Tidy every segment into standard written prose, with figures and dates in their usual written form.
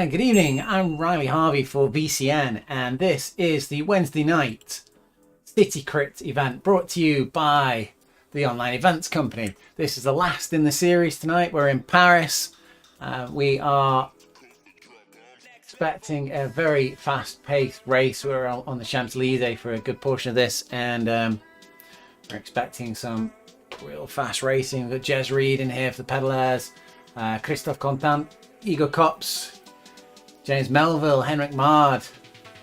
there, good evening. I'm Riley Harvey for VCN, and this is the Wednesday night City Crit event brought to you by the online events company. This is the last in the series tonight. We're in Paris. We are expecting a very fast-paced race. We're on the Champs-Élysées for a good portion of this, and we're expecting some real fast racing. We've got Jez Reed in here for the pedalers, Christophe Contant, Igor Kops, James Melville, Henrik Mard,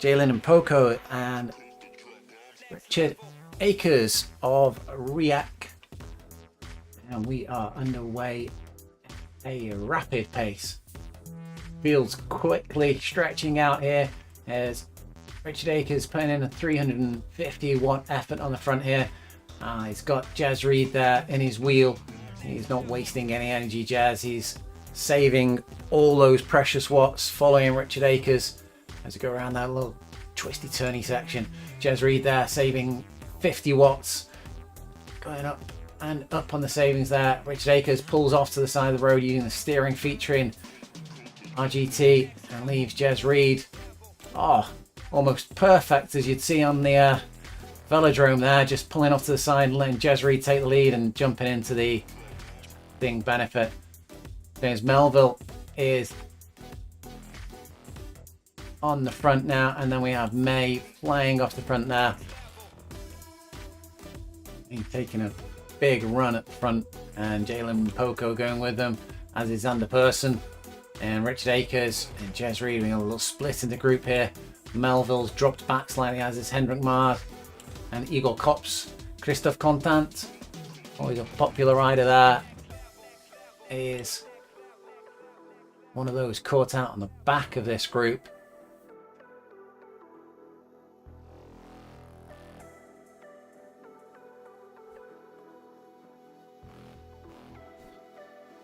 Jalen and Poco, and Richard Akers of RIAK. And we are underway at a rapid pace. Fields quickly stretching out here as Richard Akers putting in a 350 watt effort on the front here. He's got Jez Reed there in his wheel. He's not wasting any energy, Jez. He's saving all those precious watts, following Richard Akers as we go around that little twisty turny section. Jez Reed there saving 50 watts, going up and up on the savings there. Richard Akers pulls off to the side of the road using the steering featuring RGT and leaves Jez Reed almost perfect, as you'd see on the velodrome there, just pulling off to the side and letting Jez Reed take the lead and jumping into the thing benefit. James Melville is on the front now, and then we have May flying off the front there. He's taking a big run at the front, and Jalen Poco going with them, as is Anderson and Richard Akers and Jez Reed. We have a little split in the group here. Melville's dropped back slightly, as is Henrik Mard and Igor Kops. Christophe Contant, always a popular rider there, is one of those caught out on the back of this group.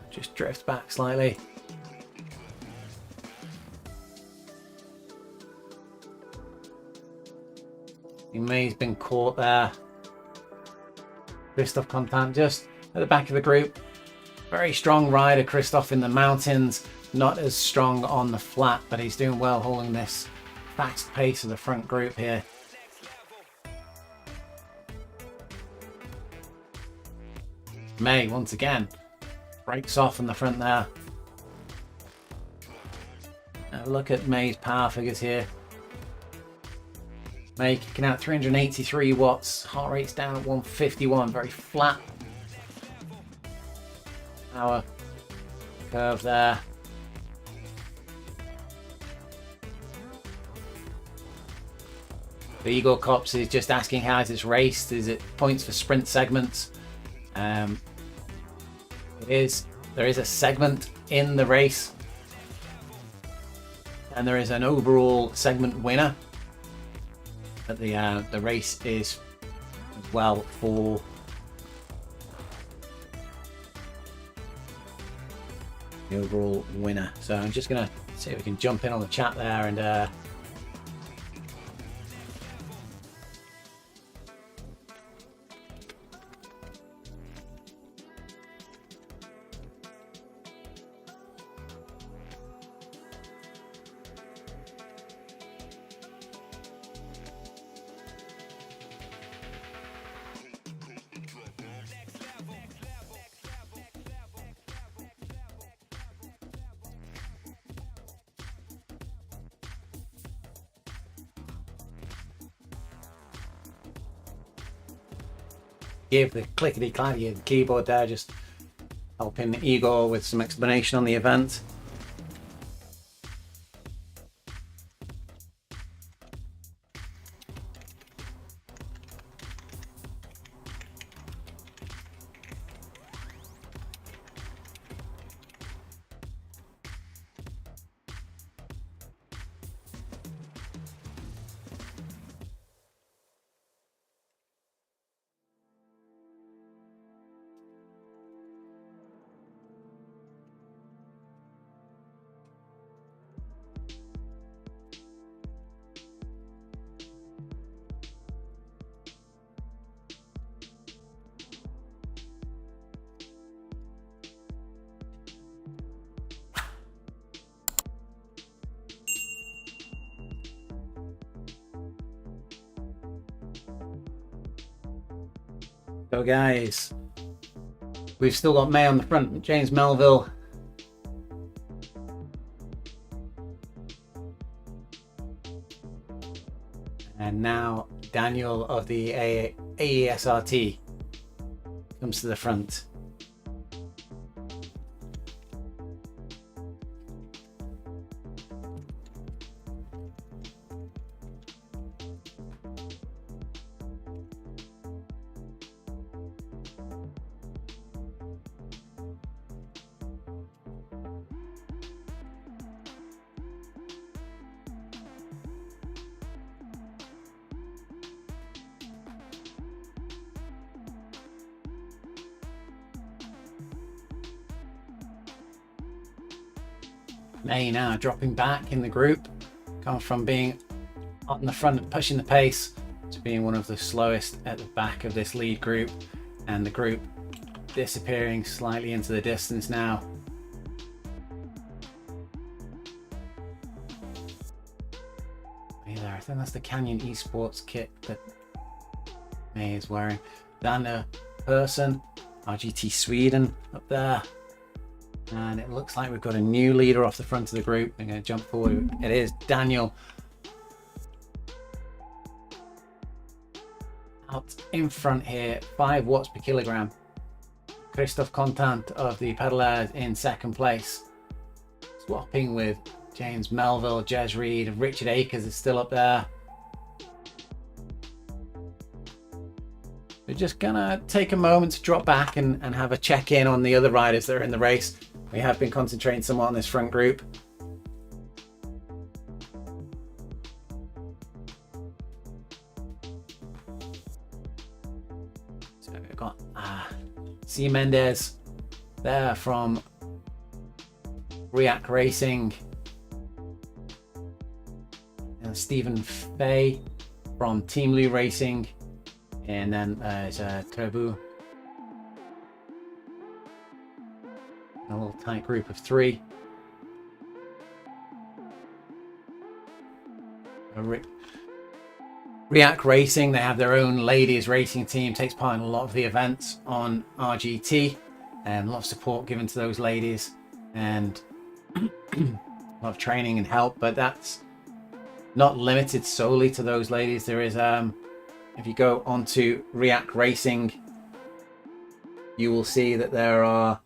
Just drift back slightly. May's been caught there. Christophe Contant just at the back of the group. Very strong rider, Christophe, in the mountains. Not as strong on the flat, but he's doing well holding this fast pace of the front group here. May, once again, breaks off in the front there. Now look at May's power figures here. May kicking out 383 watts, heart rate's down at 151, very flat power curve there. The Igor Kops is just asking how it's raced. Is it points for sprint segments? There is a segment in the race, and there is an overall segment winner. But the race is as well for the overall winner. So I'm just gonna see if we can jump in on the chat there and give the clickety-clacky keyboard there, just helping Igor with some explanation on the event. So guys, we've still got May on the front, James Melville. And now Daniel of the AESRT comes to the front. May now dropping back in the group, come from being on the front and pushing the pace to being one of the slowest at the back of this lead group, and the group disappearing slightly into the distance now. There, I think that's the Canyon Esports kit that May is wearing. Dana Persson, RGT Sweden up there. And it looks like we've got a new leader off the front of the group. I'm going to jump forward. It is Daniel. Out in front here, 5 watts per kilogram. Christophe Contant of the pedalers in second place. Swapping with James Melville, Jez Reed, and Richard Akers is still up there. We're just gonna take a moment to drop back and have a check-in on the other riders that are in the race. We have been concentrating somewhat on this front group. So we've got C. Mendez there from RIAK Racing. And Stephen Fay from Team Lou Racing. And then there's Trebu. A little tight group of 3. RIAK Racing, they have their own ladies racing team, takes part in a lot of the events on RGT, and a lot of support given to those ladies, and a lot of training and help, but that's not limited solely to those ladies. There is, if you go onto RIAK Racing, you will see that there are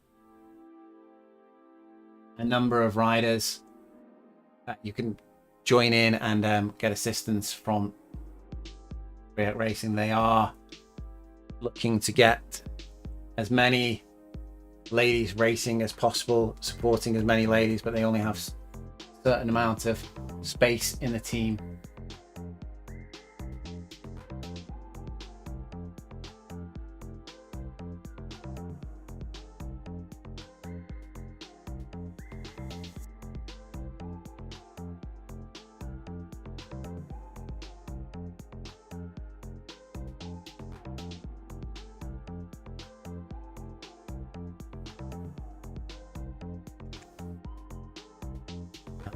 a number of riders that you can join in and get assistance from RIAK Racing. They are looking to get as many ladies racing as possible, supporting as many ladies, but they only have a certain amount of space in the team.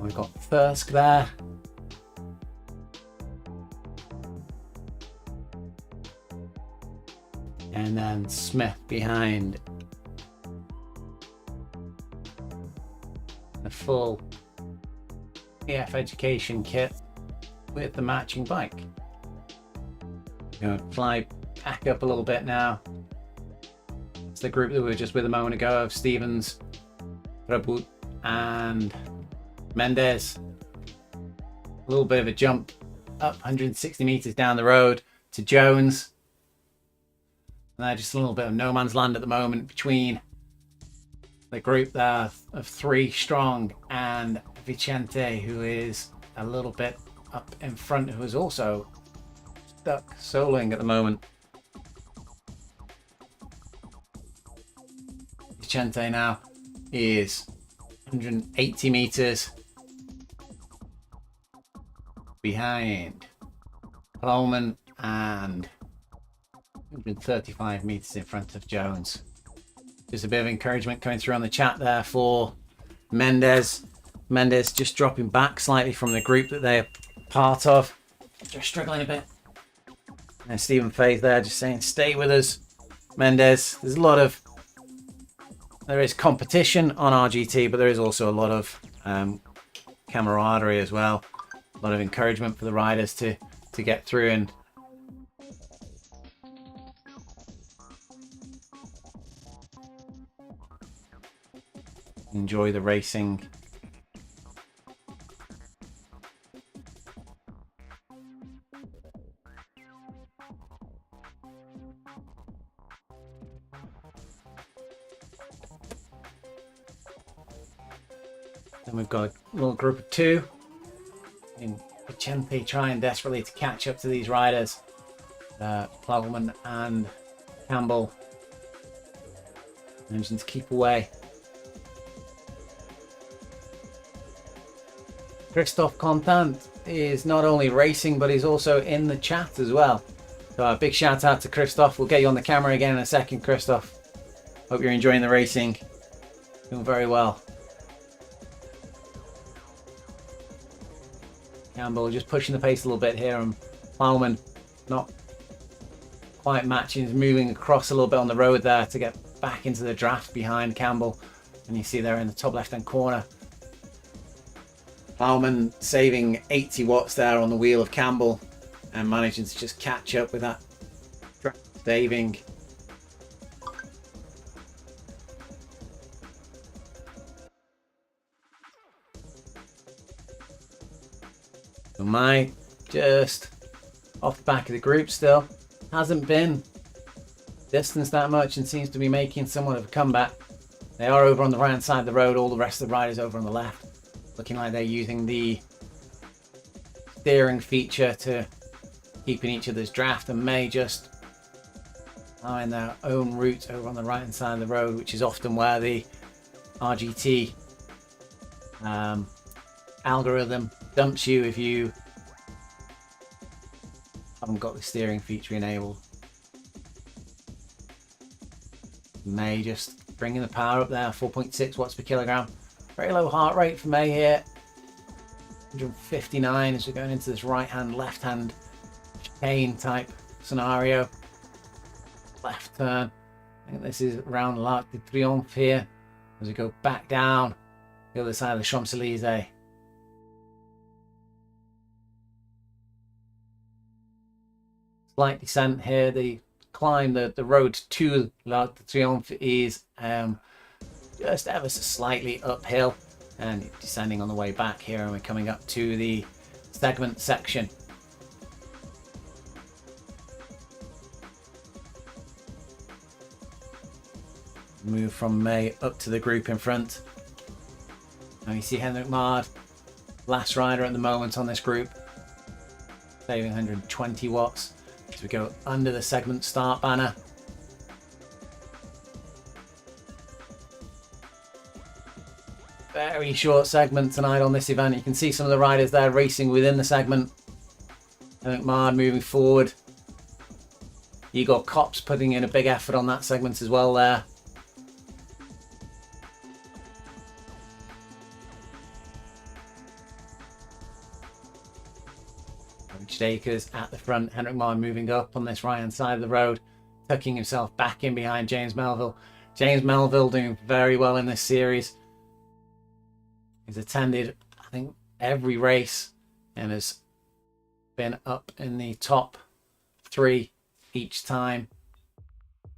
We've got Thirsk there. And then Smith behind. The full EF education kit with the matching bike. We're going to fly back up a little bit now. It's the group that we were just with a moment ago of Stevens, Rabut, and Mendez. A little bit of a jump up 160 meters down the road to Jones. And just a little bit of no man's land at the moment between the group there of 3 strong and Vicente, who is a little bit up in front, who is also stuck soloing at the moment. Vicente now is 180 meters behind Coleman and 135 meters in front of Jones. Just a bit of encouragement coming through on the chat there for Mendez. Mendez just dropping back slightly from the group that they're part of. They're struggling a bit. And Stephen Faith there just saying, stay with us. Mendes. There is competition on RGT, but there is also a lot of camaraderie as well. A lot of encouragement for the riders to get through and enjoy the racing. Then we've got a little group of two in Vicente trying desperately to catch up to these riders. Plowman and Campbell managing to keep away. Christophe Contant is not only racing, but he's also in the chat as well. So a big shout out to Christophe. We'll get you on the camera again in a second, Christophe. Hope you're enjoying the racing. Doing very well. Campbell just pushing the pace a little bit here, and Plowman not quite matching. He's moving across a little bit on the road there to get back into the draft behind Campbell. And you see there in the top left-hand corner, Plowman saving 80 watts there on the wheel of Campbell and managing to just catch up with that draft saving. So Mai just off the back of the group still. Hasn't been distanced that much and seems to be making somewhat of a comeback. They are over on the right hand side of the road. All the rest of the riders over on the left. Looking like they're using the steering feature to keep in each other's draft, and May just find their own route over on the right hand side of the road, which is often where the RGT algorithm dumps you if you haven't got the steering feature enabled. May just bringing the power up there, 4.6 watts per kilogram. Very low heart rate for May here, 159 as we're going into this right hand, left hand chicane type scenario. Left turn, I think this is around l'Arc de Triomphe here, as we go back down the other side of the Champs-Élysées. Slight descent here. The climb, the road to l'Arc de Triomphe is just ever so slightly uphill, and descending on the way back here, and we're coming up to the segment section. Move from May up to the group in front. Now you see Henrik Mard, last rider at the moment on this group, saving 120 watts as we go under the segment start banner. Very short segment tonight on this event. You can see some of the riders there racing within the segment. Henrik Mard moving forward. Igor Kops putting in a big effort on that segment as well there. Richard Akers at the front. Henrik Mard moving up on this right hand side of the road, tucking himself back in behind James Melville. James Melville doing very well in this series. He's attended, I think, every race and has been up in the top 3 each time.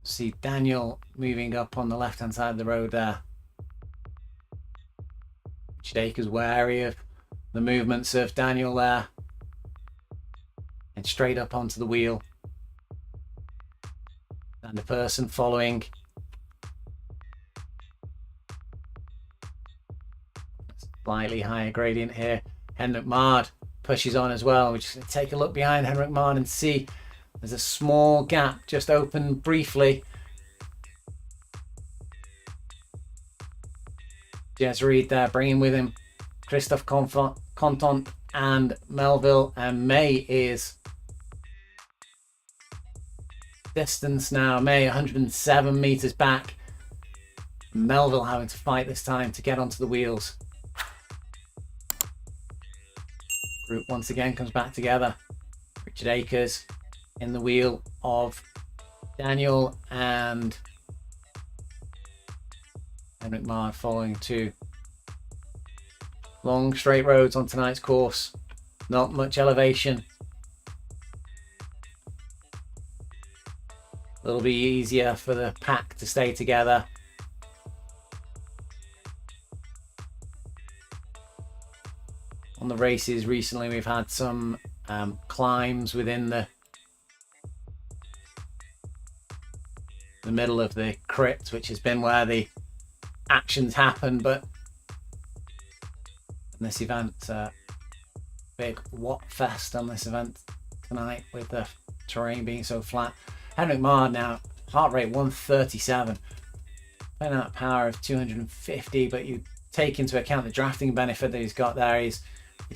See Daniel moving up on the left hand side of the road there. Richard Akers wary of the movements of Daniel there. And straight up onto the wheel. And the person following. Slightly higher gradient here. Henrik Mard pushes on as well. We're just going to take a look behind Henrik Mard and see there's a small gap just open briefly. Jez Reed there bringing with him Christophe Contant and Melville, and May is distance now. May 107 meters back. Melville having to fight this time to get onto the wheels. Group once again comes back together. Richard Akers in the wheel of Daniel and Henrik Maard following two long straight roads on tonight's course. Not much elevation. A little bit easier for the pack to stay together. On the races recently, we've had some climbs within the middle of the crypt, which has been where the actions happen, but in this event, big watt fest on this event tonight with the terrain being so flat. Henrik Maard now, heart rate 137, putting out power of 250, but you take into account the drafting benefit that he's got there, he's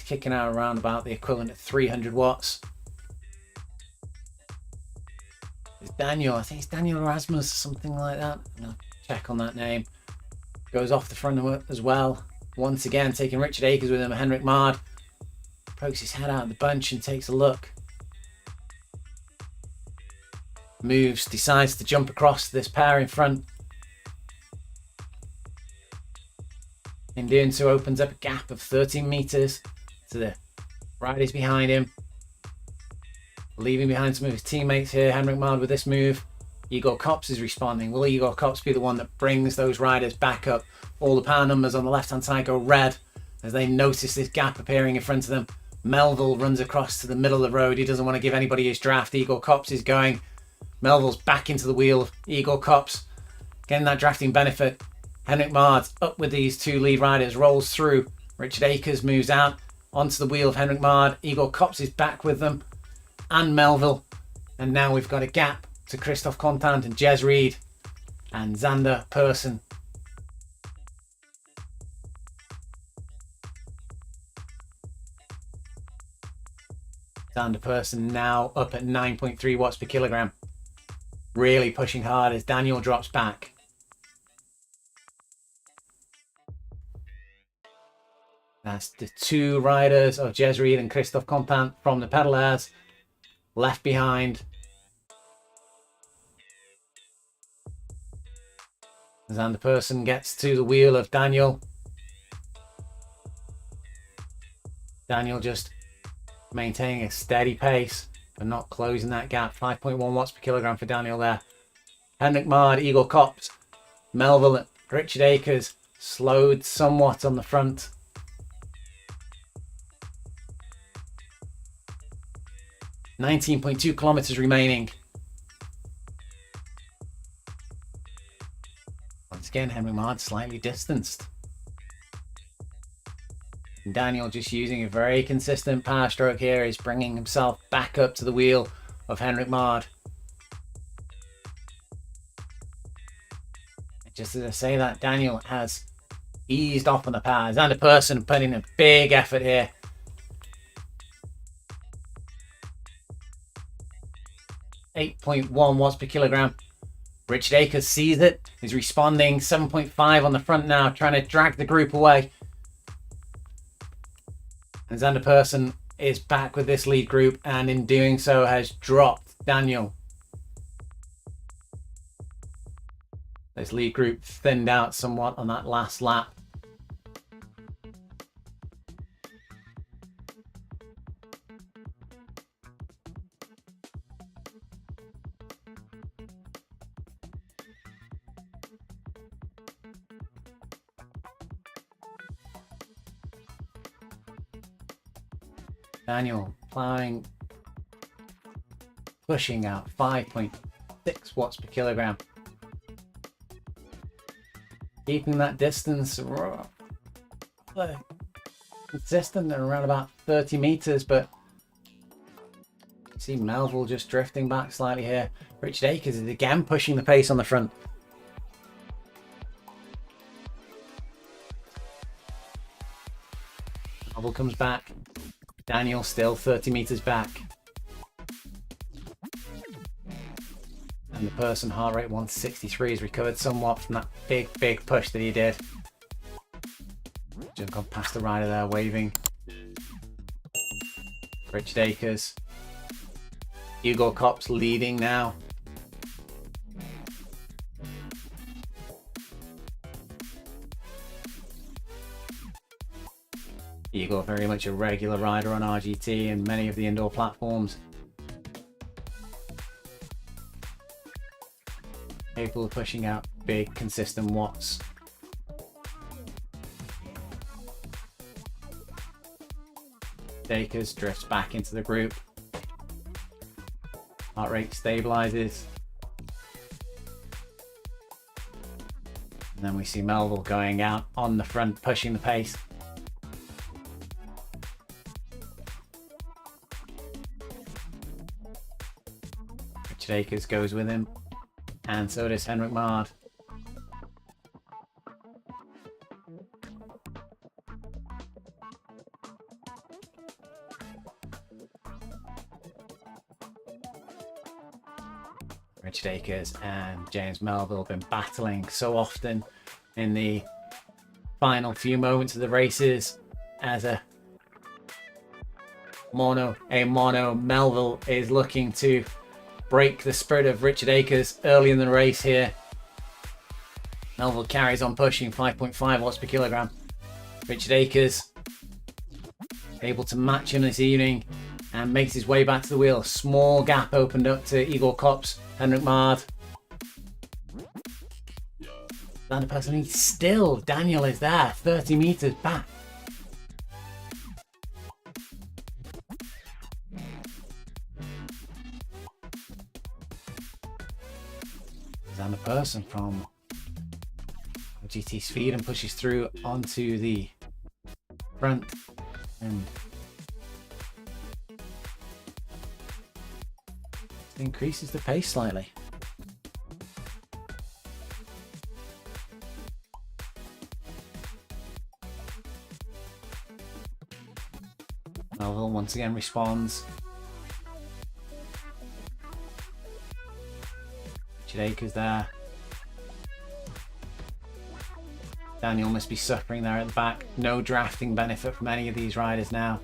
kicking out around about the equivalent of 300 watts. It's Daniel, I think it's Daniel Erasmus, something like that. I'll check on that name. Goes off the front of it as well. Once again, taking Richard Akers with him. Henrik Maard pokes his head out of the bunch and takes a look. Moves, decides to jump across this pair in front. In doing so, opens up a gap of 13 meters to the riders behind him. Leaving behind some of his teammates here. Henrik Maard with this move. Igor Kops is responding. Will Igor Kops be the one that brings those riders back up? All the power numbers on the left-hand side go red as they notice this gap appearing in front of them. Melville runs across to the middle of the road. He doesn't want to give anybody his draft. Igor Kops is going. Melville's back into the wheel of Igor Kops, getting that drafting benefit. Henrik Maard up with these two lead riders, rolls through. Richard Akers moves out onto the wheel of Henrik Maard. Igor Kops is back with them and Melville. And now we've got a gap to Christophe Contant and Jez Reed and Xander Persson. Xander Persson now up at 9.3 watts per kilogram. Really pushing hard as Daniel drops back. That's the two riders of Jez Reed and Christophe Contant from the pedalers left behind. Xander Persson gets to the wheel of Daniel. Daniel just maintaining a steady pace but not closing that gap. 5.1 watts per kilogram for Daniel there. Henrik Maard, Igor Kops, Melville, Richard Akers slowed somewhat on the front. .2 kilometers remaining. Once again, Henrik Maard slightly distanced. And Daniel just using a very consistent power stroke here is bringing himself back up to the wheel of Henrik Maard. Just as I say that, Daniel has eased off on the power. Xander Persson putting in a big effort here. .8 watts per kilogram. Richard Akers sees it, is responding. 7.5 on the front now, trying to drag the group away. And Xander Persson is back with this lead group and in doing so has dropped Daniel. This lead group thinned out somewhat on that last lap. Daniel plowing, pushing out 5.6 watts per kilogram. Keeping that distance consistent at around about 30 meters, but you see Melville just drifting back slightly here. Richard Akers is again pushing the pace on the front. Melville comes back. Daniel still 30 meters back. And the Persson heart rate 163 has recovered somewhat from that big push that he did. Just gone past the rider there waving. Richard Akers. Igor Kops leading now. Igor, very much a regular rider on RGT and many of the indoor platforms. Capable of pushing out big, consistent watts. Dakers drifts back into the group. Heart rate stabilizes. And then we see Melville going out on the front, pushing the pace. Richard Akers goes with him. And so does Henrik Mard. Richard Akers and James Melville have been battling so often in the final few moments of the races as a mono. Melville is looking to break the spirit of Richard Akers early in the race here. Melville carries on pushing 5.5 watts per kilogram. Richard Akers able to match him this evening and makes his way back to the wheel. Small gap opened up to Igor Kops, Henrik Mard. That person still, Daniel is there, 30 meters back. Xander Persson from RGT Speed and pushes through onto the front and increases the pace slightly. Melville once again responds. Richard Akers there. Daniel must be suffering there at the back. No drafting benefit from any of these riders now.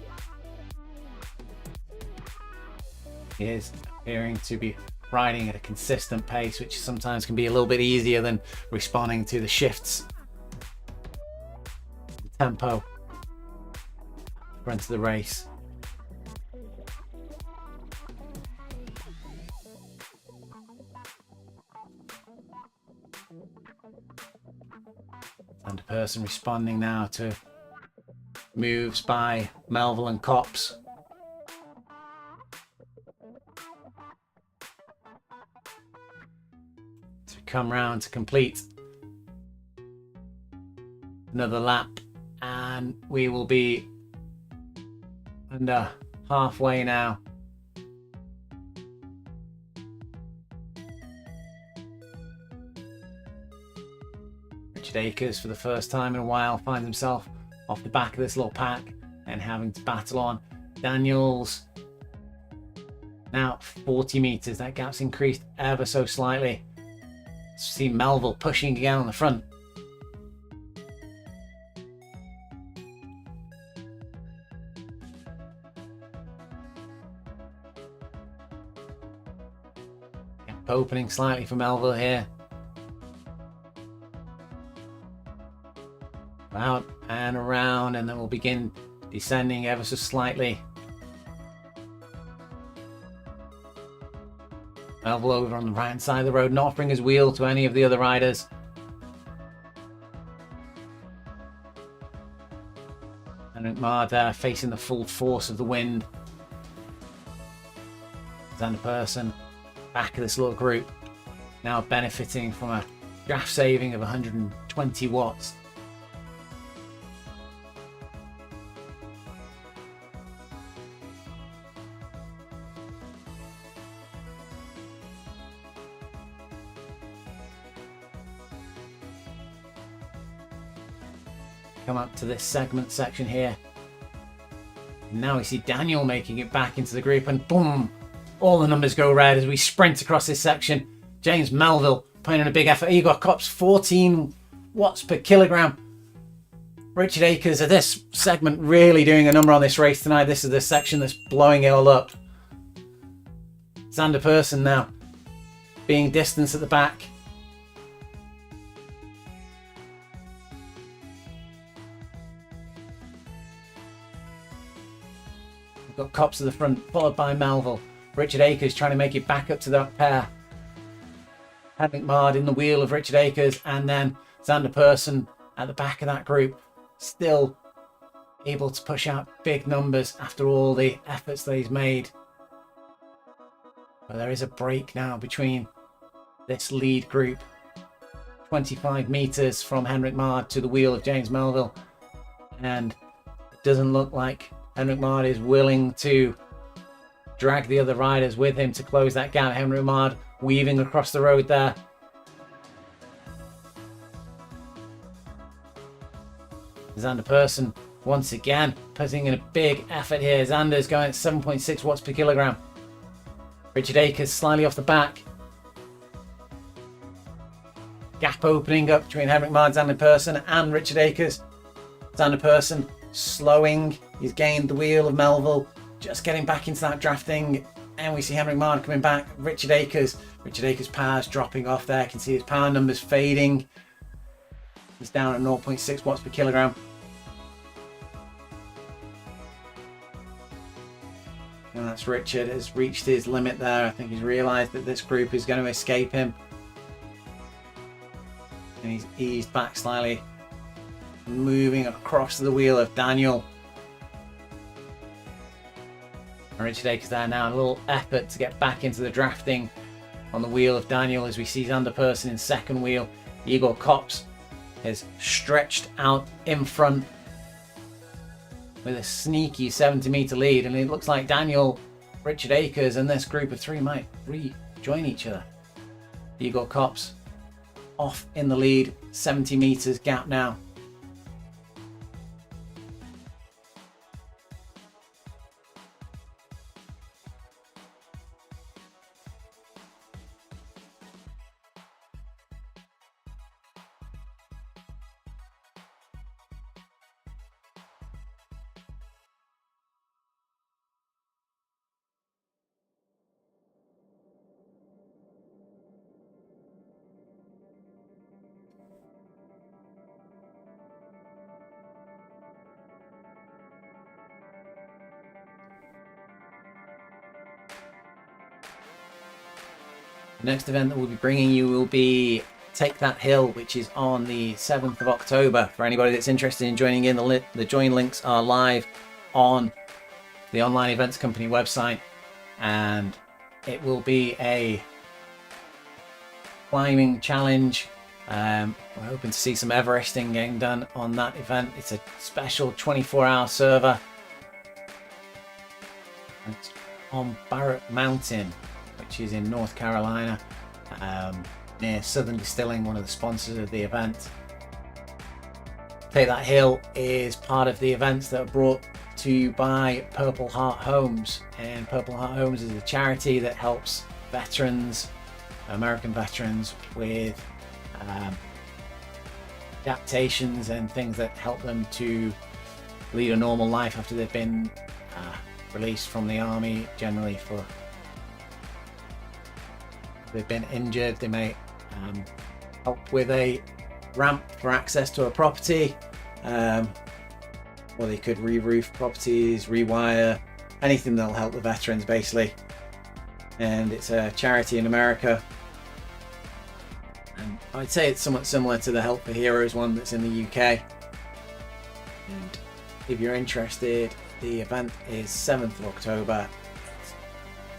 He is appearing to be riding at a consistent pace, which sometimes can be a little bit easier than responding to the shifts. Tempo. Front of the race. And a person responding now to moves by Melville and Kops. To come round to complete another lap, and we will be under halfway now. Richard Akers, for the first time in a while, finds himself off the back of this little pack and having to battle on. Daniels now 40 meters. That gap's increased ever so slightly. See Melville pushing again on the front. Gap opening slightly for Melville here. Out and around, and then we'll begin descending ever so slightly. Melville over on the right hand side of the road, not offering his wheel to any of the other riders. And Mard facing the full force of the wind. Xander Persson back of this little group, now benefiting from a draft saving of 120 watts. Come up to this segment section here. Now we see Daniel making it back into the group, and boom, all the numbers go red as we sprint across this section. James Melville putting in a big effort. Igor Kops 14 watts per kilogram. Richard Akers at this segment really doing a number on this race tonight. This is the section that's blowing it all up. Xander Persson now being distanced at the back. We've got Cops at the front, followed by Melville. Richard Akers trying to make it back up to that pair. Henrik Mard in the wheel of Richard Akers, and then Xander Persson at the back of that group, still able to push out big numbers after all the efforts that he's made. But there is a break now between this lead group. 25 meters from Henrik Mard to the wheel of James Melville, and it doesn't look like Henrik Mard is willing to drag the other riders with him to close that gap. Henrik Mard weaving across the road there. Xander Persson once again putting in a big effort here. Xander's going at 7.6 watts per kilogram. Richard Akers slightly off the back. Gap opening up between Henrik Mard, Xander Persson and Richard Akers. Xander Persson slowing. He's gained the wheel of Melville, just getting back into that drafting. And we see Henrik Mard coming back. Richard Akers' power's dropping off there. You can see his power numbers fading. He's down at 0.6 watts per kilogram. And that's Richard has reached his limit there. I think he's realised that this group is going to escape him. And he's eased back slightly, moving across the wheel of Daniel. And Richard Akers there now, a little effort to get back into the drafting on the wheel of Daniel, as we see Xander Persson in second wheel. Igor Kops is stretched out in front with a sneaky 70-meter lead, and it looks like Daniel, Richard Akers and this group of three might rejoin each other. Igor Kops off in the lead, 70 meters gap now. The next event that we'll be bringing you will be Take That Hill, which is on the 7th of October. For anybody that's interested in joining in, the join links are live on the online events company website, and it will be a climbing challenge. We're hoping to see some Everesting getting done on that event. It's a special 24-hour server. It's on Barrett Mountain, which is in North Carolina, near Southern Distilling, one of the sponsors of the event. Take That Hill is part of the events that are brought to you by Purple Heart Homes, and Purple Heart Homes is a charity that helps veterans, American veterans, with adaptations and things that help them to lead a normal life after they've been released from the army. Generally, for they've been injured, they may help with a ramp for access to a property, or they could re-roof properties, rewire, anything that'll help the veterans basically. And it's a charity in America, and I'd say it's somewhat similar to the Help for Heroes one that's in the UK. And if you're interested, the event is 7th of October,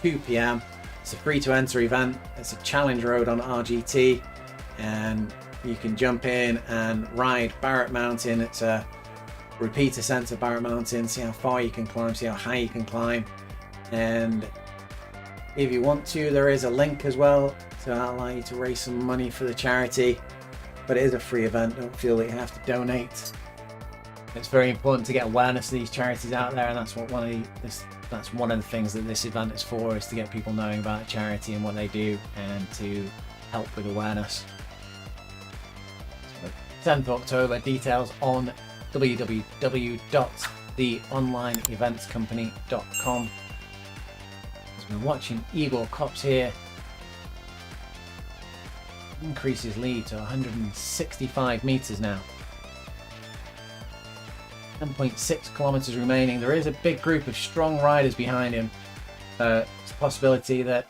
2 p.m. It's a free to enter event. It's a challenge road on RGT, and you can jump in and ride Barrett Mountain. It's a repeat ascent to Barrett Mountain, see how far you can climb, see how high you can climb. And if you want to, there is a link as well to allow you to raise some money for the charity, but it is a free event. Don't feel that you have to donate. It's very important to get awareness of these charities out there, and that's what that's one of the things that this event is for, is to get people knowing about the charity and what they do, and to help with awareness. So, 10th of October, details on www.theonlineeventscompany.com. As we're watching Igor Kops here increase his lead to 165 meters now. 10.6 kilometers remaining. There is a big group of strong riders behind him. It's a possibility that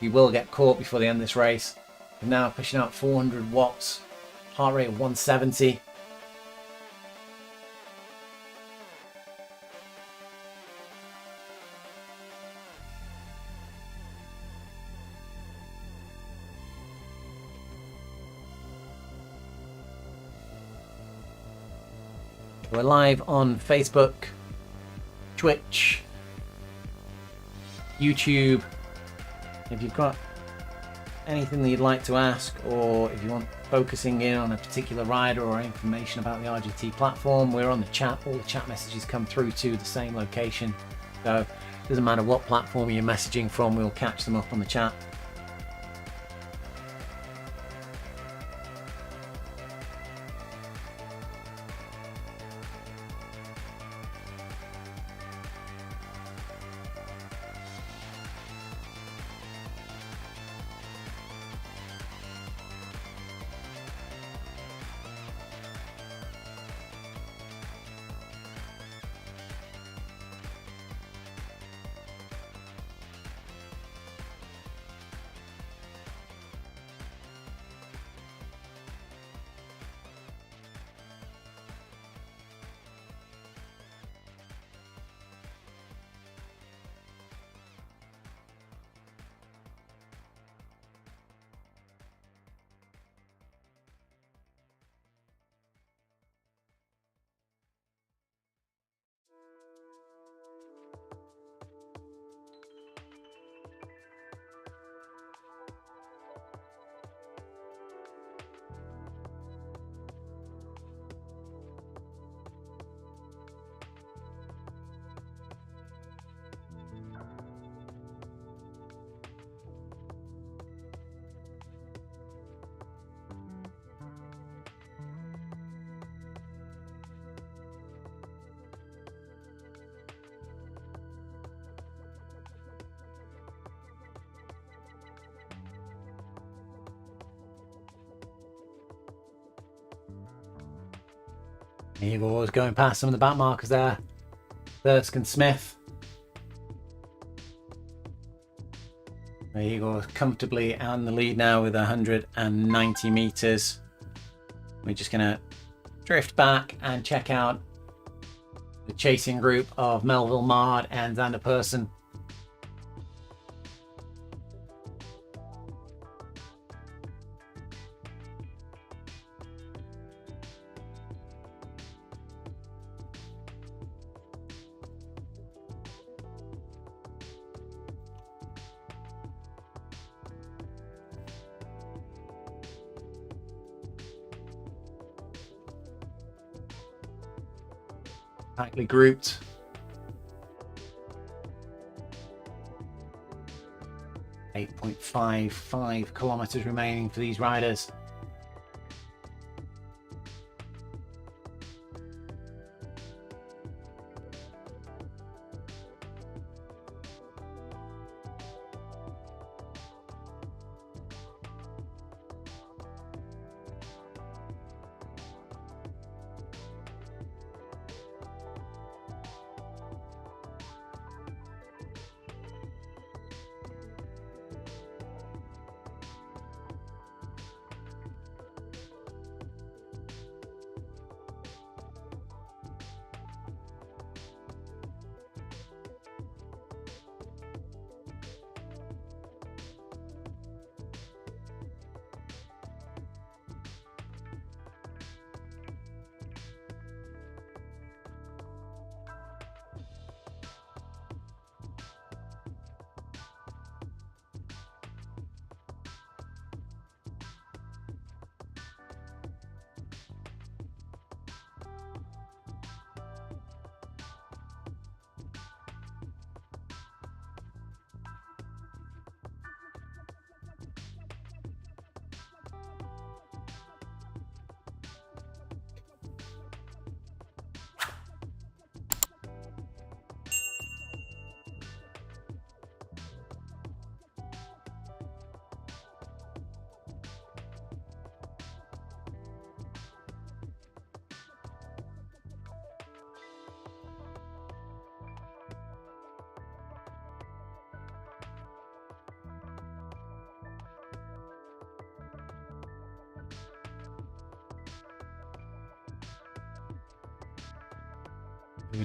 he will get caught before the end of this race. We're now pushing out 400 watts, heart rate of 170. We're live on Facebook, Twitch, YouTube. If you've got anything that you'd like to ask, or if you want focusing in on a particular rider or information about the RGT platform, we're on the chat. All the chat messages come through to the same location. So it doesn't matter what platform you're messaging from, we'll catch them up on the chat. Igor's going past some of the back markers there. Thirsk and Smith. Igor's comfortably on the lead now with 190 meters. We're just going to drift back and check out the chasing group of Melville Mard and Xander Persson. Tightly grouped. .55 kilometers remaining for these riders.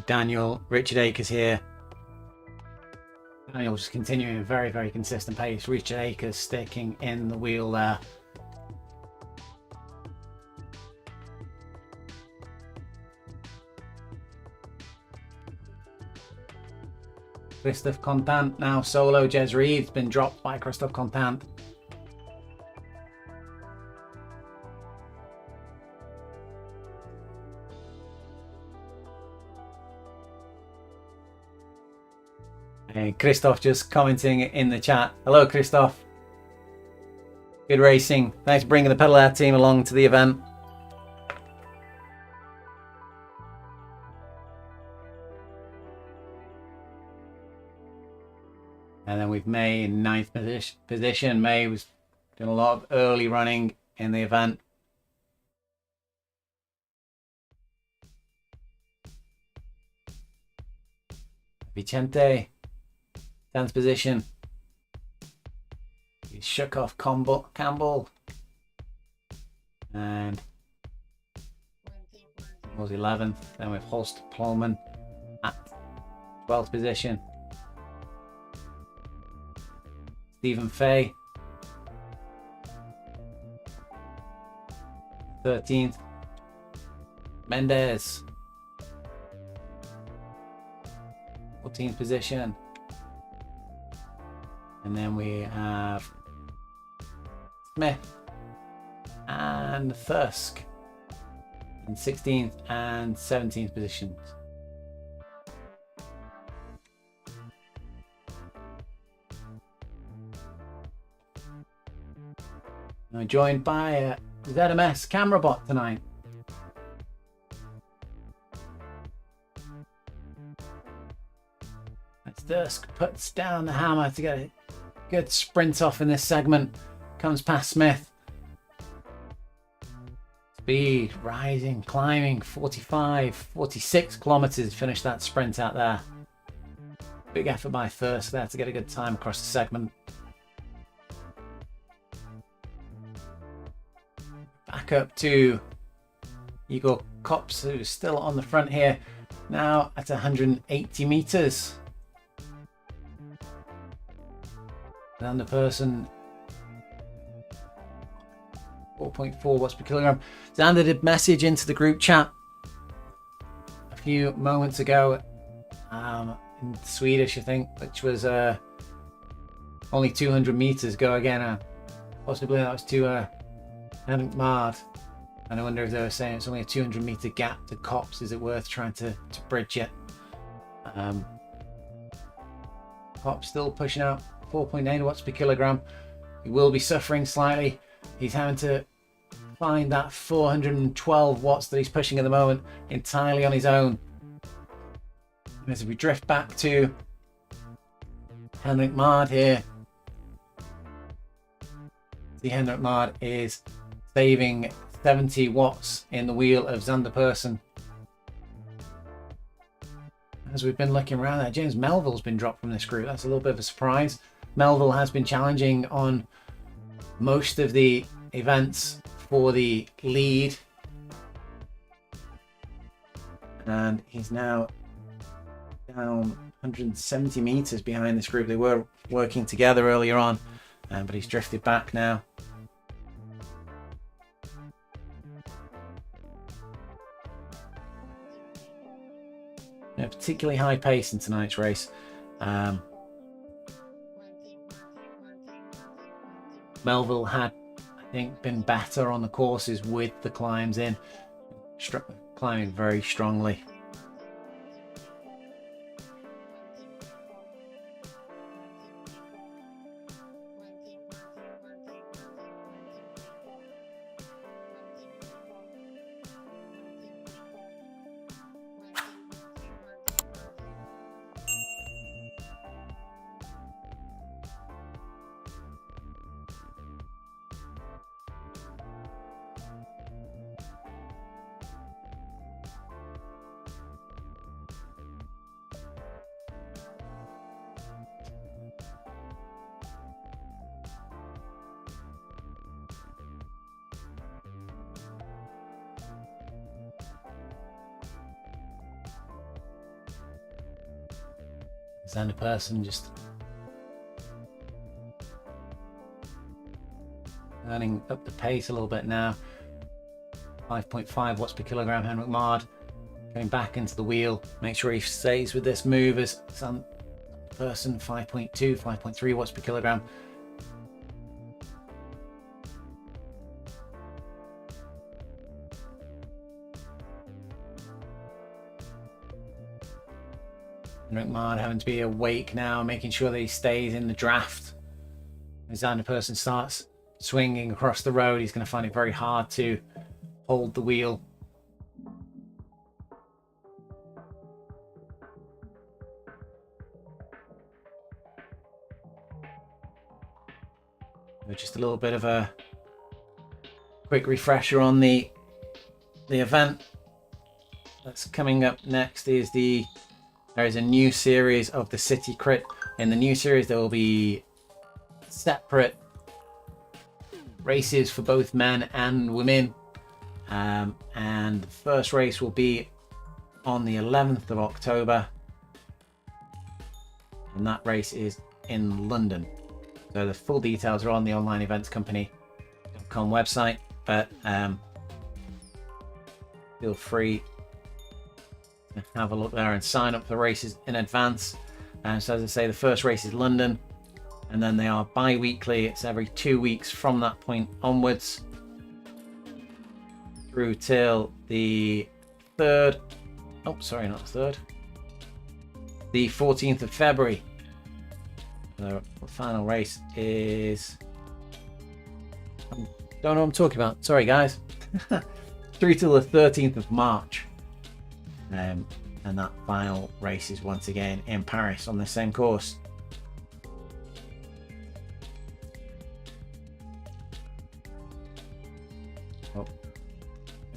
Daniel, Richard Akers here. Daniel just continuing a very, very consistent pace. Richard Akers sticking in the wheel there. Christophe Contant now solo. Jez Reed's been dropped by Christophe Contant. Hey, Christophe just commenting in the chat. Hello, Christophe. Good racing. Thanks for bringing the pedal air team along to the event. And then we've May in 9th position. May was doing a lot of early running in the event. Vicente, 10th position. He shook off Campbell. And was 11th. Then with Holst Pullman at 12th position. Stephen Fay, 13th. Mendez, 14th position. And then we have Smith and Thirsk in 16th and 17th positions. I'm joined by ZMS camera bot tonight. As Thirsk puts down the hammer to get a good sprint off in this segment. Comes past Smith. Speed rising, climbing, 45, 46 kilometers. Finished that sprint out there. Big effort by Thirsk there to get a good time across the segment. Back up to Igor Kops, who's still on the front here, now at 180 meters. Another person, 4.4 watts per kilogram. Xander did message into the group chat a few moments ago in Swedish, I think, which was only 200 meters. Go again. Possibly that was to Henrik Mard, and I wonder if they were saying it's only a 200 meter gap to Kops. Is it worth trying to bridge it? Kops still pushing out 4.9 watts per kilogram. He will be suffering slightly. He's having to find that 412 watts that he's pushing at the moment entirely on his own. And as we drift back to Henrik Mard here, see Henrik Mard is saving 70 watts in the wheel of Xander Persson. As we've been looking around there, James Melville's been dropped from this group. That's a little bit of a surprise. Melville has been challenging on most of the events for the lead. And he's now down 170 meters behind this group. They were working together earlier on, but he's drifted back now. A particularly high pace in tonight's race. Melville had, I think, been better on the courses with the climbs in, climbing very strongly. Xander Person just turning up the pace a little bit now. 5.5 watts per kilogram. Henrik Mard going back into the wheel. Make sure he stays with this move as Xander Person. 5.2, 5.3 watts per kilogram. Henrik Mard having to be awake now, making sure that he stays in the draft. As Xander Person starts swinging across the road, he's going to find it very hard to hold the wheel. Just a little bit of a quick refresher on the event that's coming up next. There is a new series of the City Crit. In the new series, there will be separate races for both men and women. And the first race will be on the 11th of October. And that race is in London. So the full details are on the online events company.com website. But feel free to have a look there and sign up for races in advance. And so as I say, the first race is London, and then they are bi-weekly. It's every 2 weeks from that point onwards through till the 3rd. Oh, sorry, not the 3rd. The 14th of February. The final race is... I don't know what I'm talking about. Sorry, guys. Through till the 13th of March. And that final race is once again in Paris on the same course. I'm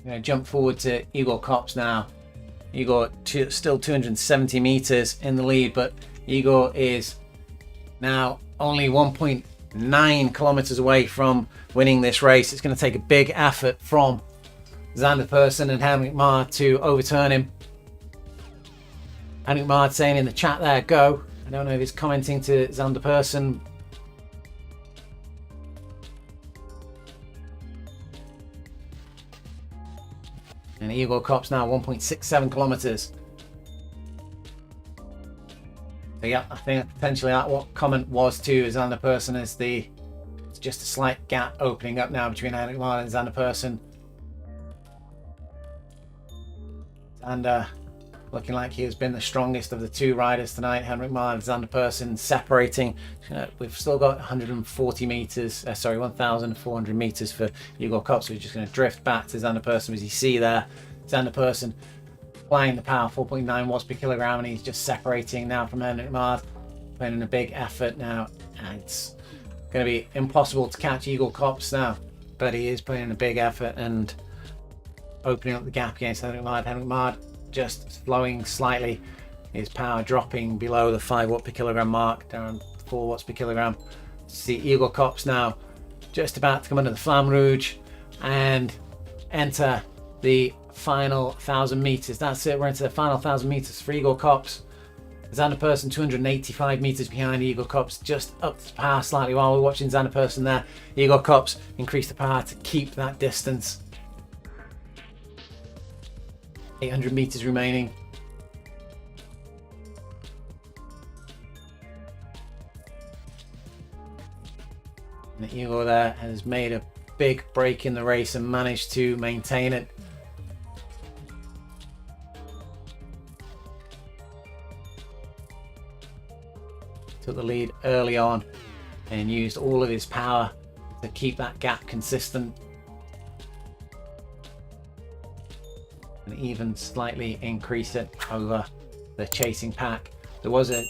going to jump forward to Igor Kops now. Igor still 270 meters in the lead, but Igor is now only 1.9 kilometers away from winning this race. It's going to take a big effort from Xander Person and Henrik Mard to overturn him. Henrik Mard saying in the chat there, go. I don't know if he's commenting to Xander Person. And Igor Kops now 1.67 kilometers. So yeah, I think potentially that what comment was to Xander Person is it's just a slight gap opening up now between Henrik Mard and Xander Person. And looking like he has been the strongest of the two riders tonight. Henrik Mard and Xander Person separating. We've still got 140 meters, 1,400 meters for Igor Kops. We're just going to drift back to Xander Person. As you see there, Xander Person applying the power, 4.9 watts per kilogram, and he's just separating now from Henrik Mard, putting in a big effort now. And it's going to be impossible to catch Igor Kops now, but he is putting in a big effort and opening up the gap against Henrik Mard. Henrik Mard just slowing slightly, his power dropping below the 5 watt per kilogram mark, down 4 watts per kilogram. See Igor Kops now just about to come under the Flamme Rouge and enter the final 1,000 meters. That's it, we're into the final 1,000 meters for Igor Kops. Xander Person 285 meters behind Igor Kops, just up the power slightly while we're watching Xander Person there. Igor Kops increased the power to keep that distance. 800 meters remaining. And Igor there has made a big break in the race and managed to maintain it. Took the lead early on and used all of his power to keep that gap consistent. And even slightly increase it over the chasing pack. There was a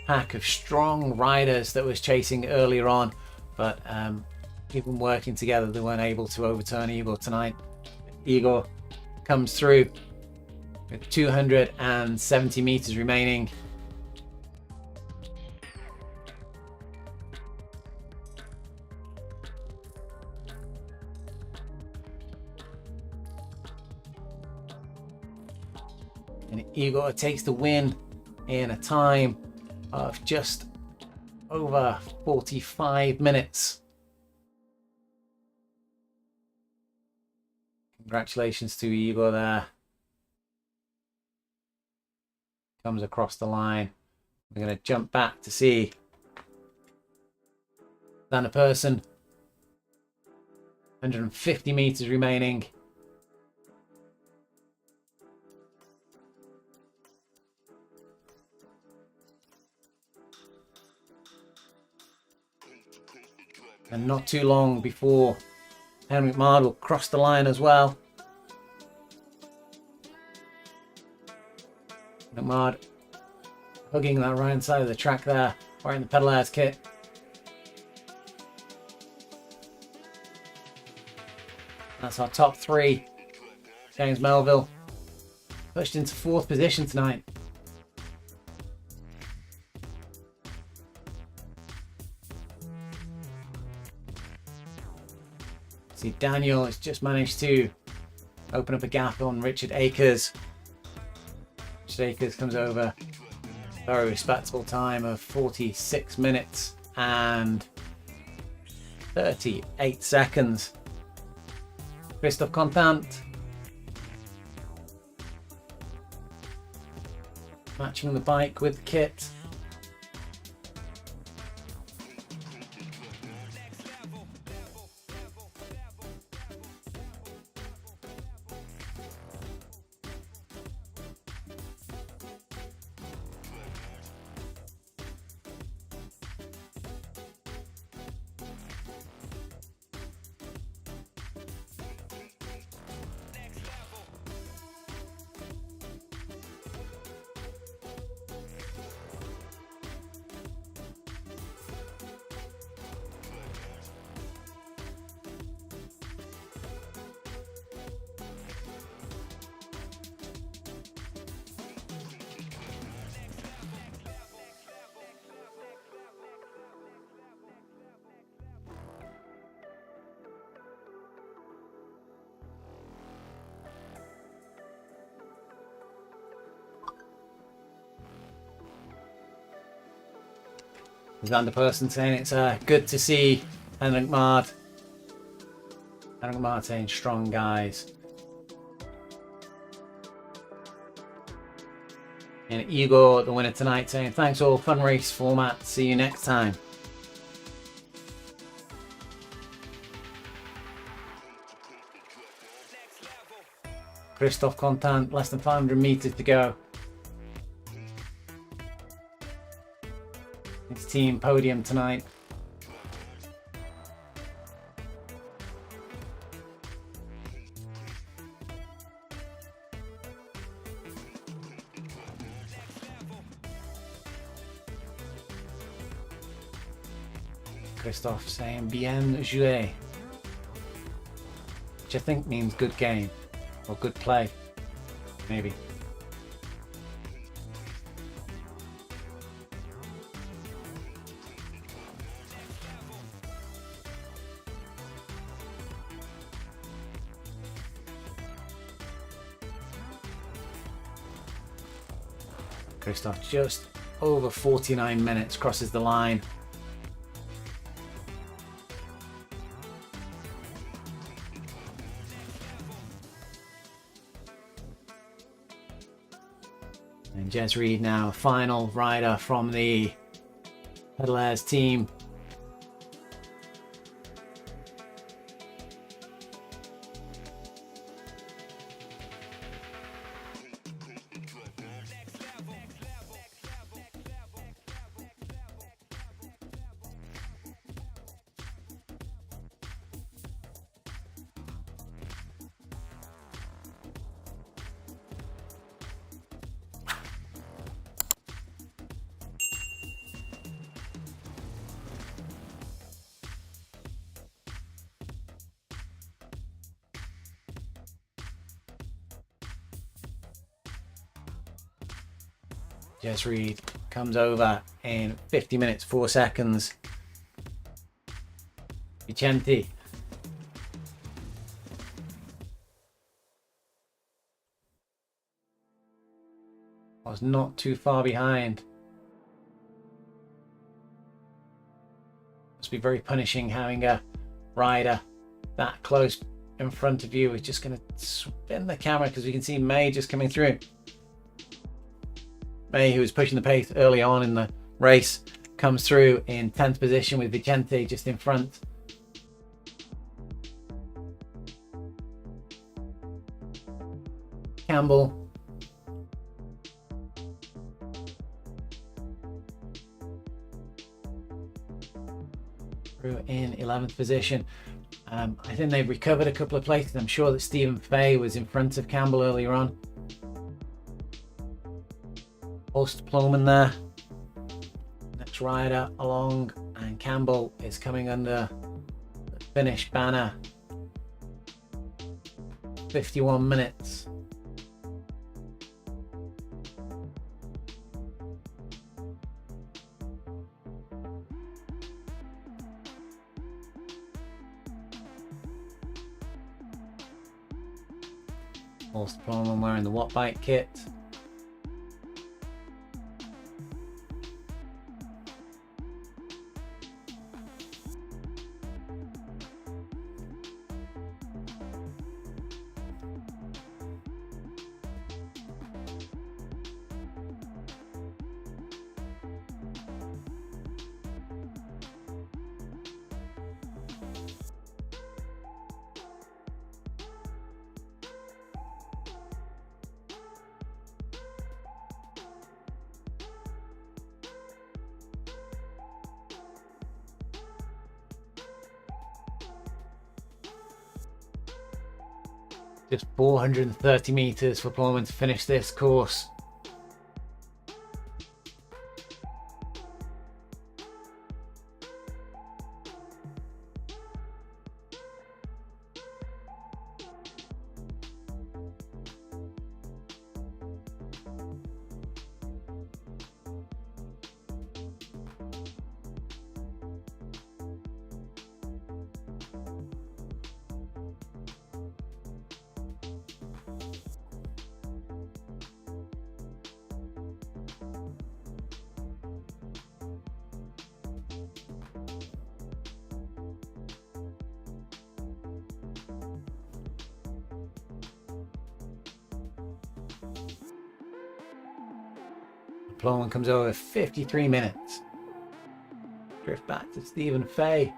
pack of strong riders that was chasing earlier on, but even working together, they weren't able to overturn Igor tonight. Igor comes through with 270 meters remaining. And Igor takes the win in a time of just over 45 minutes. Congratulations to Igor there. Comes across the line. We're going to jump back to see than a person. 150 meters remaining. And not too long before Henrik Mard will cross the line as well. Henrik Mard hugging that right hand side of the track there, wearing the pedal kit. That's our top three. James Melville pushed into 4th position tonight. See, Daniel has just managed to open up a gap on Richard Akers. Richard Akers comes over. Very respectable time of 46 minutes and 38 seconds. Christophe Contant matching the bike with the kit. There's another person saying it's good to see Henrik Mard. Henrik Mard saying strong guys. And Igor, the winner tonight, saying thanks all, fun race format, see you next time. Christophe Contant, less than 500 meters to go. His team podium tonight. Christophe saying bien joué, which I think means good game or good play, maybe. Christophe just over 49 minutes, crosses the line. And Jez Reed now, final rider from the Pedal team. Jez Reed comes over in 50 minutes 4 seconds. Vicente was not too far behind. Must be very punishing having a rider that close in front of you. We're just going to spin the camera because we can see May just coming through. May, who was pushing the pace early on in the race, comes through in 10th position with Vicente just in front. Campbell through in 11th position. I think they've recovered a couple of places. I'm sure that Stephen Fay was in front of Campbell earlier on. Post Plowman there. Next rider along, and Campbell is coming under the finish banner. 51 minutes. Post Plowman wearing the Watt Bike kit. Just 430 meters for Plowman to finish this course. Plowman comes over 53 minutes. Drift back to Stephen Fay.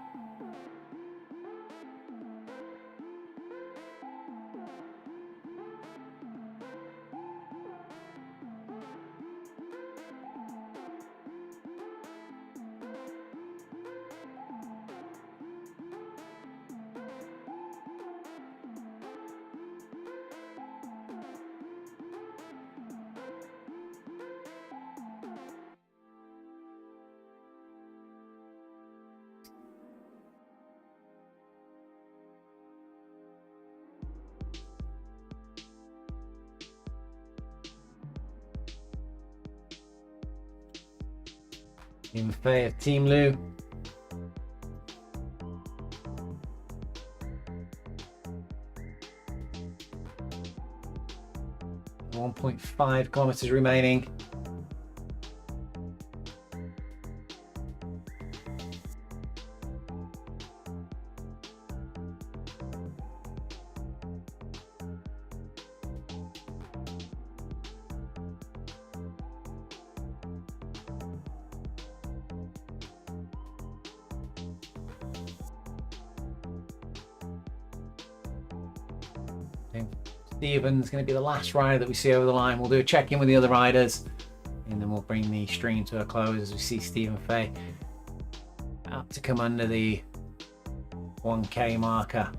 Stephen Fay of Team Lou. .5 kilometers remaining. Stephen's going to be the last rider that we see over the line. We'll do a check-in with the other riders and then we'll bring the stream to a close as we see Stephen Fay out to come under the 1K marker.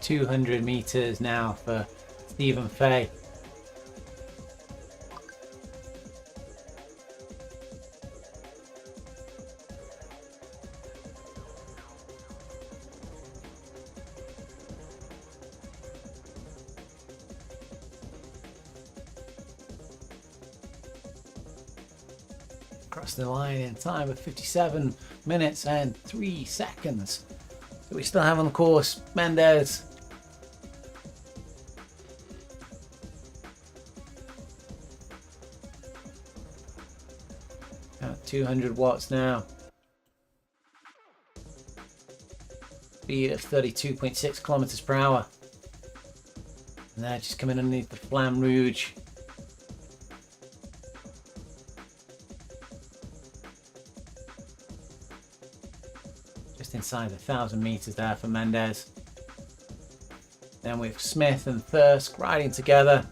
200 meters now for Stephen Fay. Across the line in time of 57 minutes and 3 seconds. So we still have on the course Mendes, 200 watts now. Speed of 32.6 kilometers per hour. And they're just coming underneath the Flamme Rouge. Just inside the 1,000 meters there for Mendes. Then with Smith and Thirsk riding together.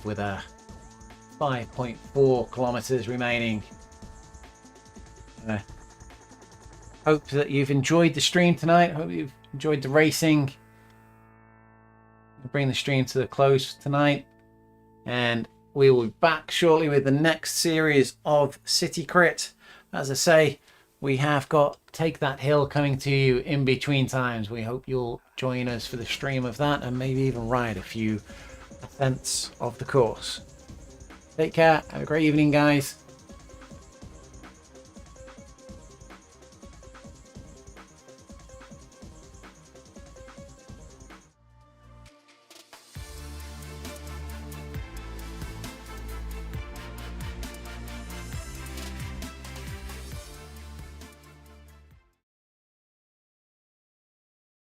With a 5.4 kilometers remaining. Hope that you've enjoyed the stream tonight. Hope you've enjoyed the racing. We'll bring the stream to the close tonight, and we will be back shortly with the next series of City Crit. As I say, we have got Take That Hill coming to you in between times. We hope you'll join us for the stream of that, and maybe even ride a few ascents of the course. Take care. Have a great evening, guys.